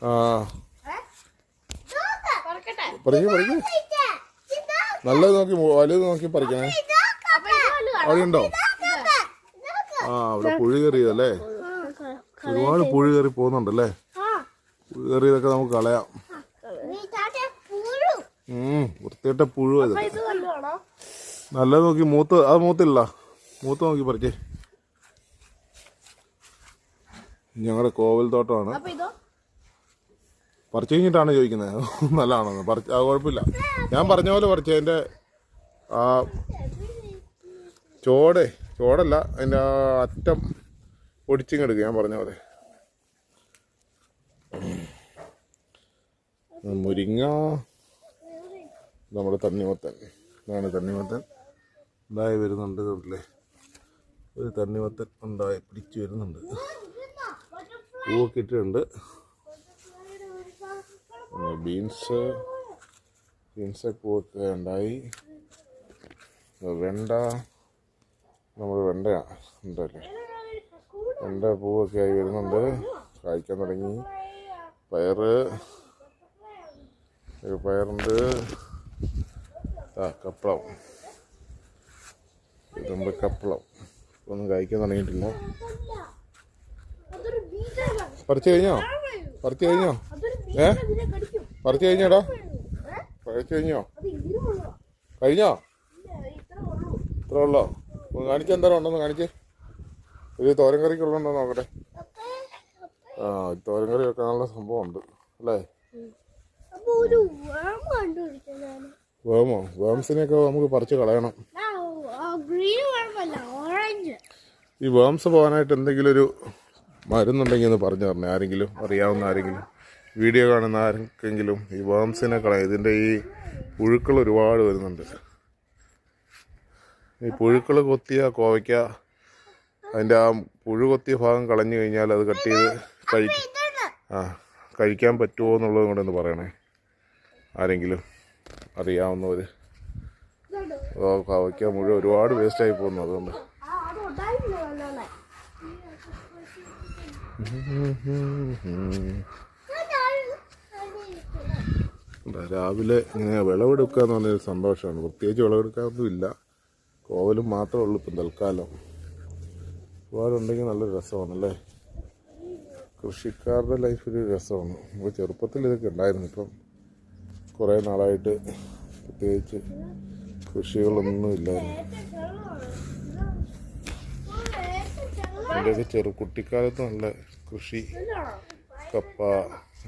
ആ പറിക്കും. നല്ലത് നോക്കി വലുത് നോക്കി പറിക്കണേ. അവിടെ ഉണ്ടോ? ആ അവിടെ പുഴു കയറിയതല്ലേ? ഒരുപാട് പുഴു കയറി പോകുന്നുണ്ടല്ലേ? പുഴു കയറിയതൊക്കെ നമുക്ക് കളയാം. വൃത്തിയിട്ട പുഴു അത്. നല്ലത് നോക്കി അത് മൂത്തില്ല. മൂത്ത് നോക്കി പറിക്കേ. ഞങ്ങളുടെ കോവൽ തോട്ടമാണ്. പറിച്ചു കഴിഞ്ഞിട്ടാണ് ചോദിക്കുന്നത് നല്ലതാണോന്ന്. അത് കുഴപ്പമില്ല. ഞാൻ പറഞ്ഞ പോലെ പറിച്ചു. അതിൻ്റെ ആ ചോടല്ല, അതിൻ്റെ ആ അറ്റം പൊടിച്ചിങ്ങെടുക്കുക. ഞാൻ പറഞ്ഞ പോലെ. മുരിങ്ങ, നമ്മുടെ തണ്ണിമത്തൻ. ഇതാണ് തണ്ണിമത്തൻ. ഉണ്ടായി വരുന്നുണ്ട്. തൊട്ടില്ലേ ഒരു തണ്ണിമത്തൻ ഉണ്ടായി പിടിച്ച് വരുന്നുണ്ട്. പൂവൊക്കെ ഇട്ടിട്ടുണ്ട്. ബീൻസ് പൂവൊക്കെ ഉണ്ടായി. വെണ്ട, നമ്മൾ വെണ്ടയാണ് ഉണ്ടല്ലേ. വെണ്ട പൂവൊക്കെ ആയി വരുന്നുണ്ട്. കായ്ക്കാൻ തുടങ്ങി. പയറുണ്ട്. കപ്പളം, ഇതുമ്പ് കപ്പളം ഒന്നും കായ്ക്കാൻ തുടങ്ങിയിട്ടില്ല. പറിച്ചു കഴിഞ്ഞോ? പറിച്ചു കഴിഞ്ഞോടാ? പറിച്ചു കഴിഞ്ഞോ? ഇത്ര ഉള്ളോ? ഒന്ന് കാണിച്ച്. എന്താ ഉണ്ടോന്ന് കാണിച്ച്. ഒരു തോരൻ കറിക്കുള്ളതുണ്ടോ നോക്കട്ടെ. ആ തോരൻ കറി വെക്കാനുള്ള സംഭവം ഉണ്ട് അല്ലേ? വേംസിനെയൊക്കെ നമുക്ക് പറിച്ച് കളയണം. ഈ വേംസ് പോകാനായിട്ട് എന്തെങ്കിലും ഒരു മരുന്നുണ്ടെങ്കിൽ ഒന്ന് പറഞ്ഞു തരണേ. ആരെങ്കിലും അറിയാവുന്ന ആരെങ്കിലും, വീഡിയോ കാണുന്ന ആർക്കെങ്കിലും ഈ വേംസിനെ കളയാം. ഇതിൻ്റെ ഈ പുഴുക്കൾ ഒരുപാട് വരുന്നുണ്ട്. ഈ പുഴുക്കൾ കൊത്തിയ കോവയ്ക്ക, അതിൻ്റെ ആ പുഴു കൊത്തിയ ഭാഗം കളഞ്ഞു കഴിഞ്ഞാൽ അത് കട്ട് ചെയ്ത് കഴിക്കാൻ പറ്റുമോ എന്നുള്ളതും കൂടെ ഒന്ന് പറയണേ ആരെങ്കിലും അറിയാവുന്നവർ. കോവയ്ക്ക മുഴുവൻ ഒരുപാട് വേസ്റ്റായി പോകുന്നു. അതുകൊണ്ട് രാവിലെ ഇങ്ങനെ വിളവെടുക്കുക എന്ന് പറഞ്ഞൊരു സന്തോഷമാണ്. പ്രത്യേകിച്ച് വിളവെടുക്കാനൊന്നുമില്ല. കോവലും മാത്രമേ ഉള്ളൂ ഇപ്പം തൽക്കാലം. ഒരുപാടുണ്ടെങ്കിൽ നല്ലൊരു രസമാണല്ലേ. കൃഷിക്കാരുടെ ലൈഫൊരു രസമാണ്. നമുക്ക് ചെറുപ്പത്തിൽ ഇതൊക്കെ ഉണ്ടായിരുന്നു. ഇപ്പം കുറേ നാളായിട്ട് പ്രത്യേകിച്ച് കൃഷികളൊന്നും ഇല്ലായിരുന്നു. എൻ്റെയൊക്കെ കുട്ടിക്കാലത്ത് നല്ല കൃഷി, കപ്പ,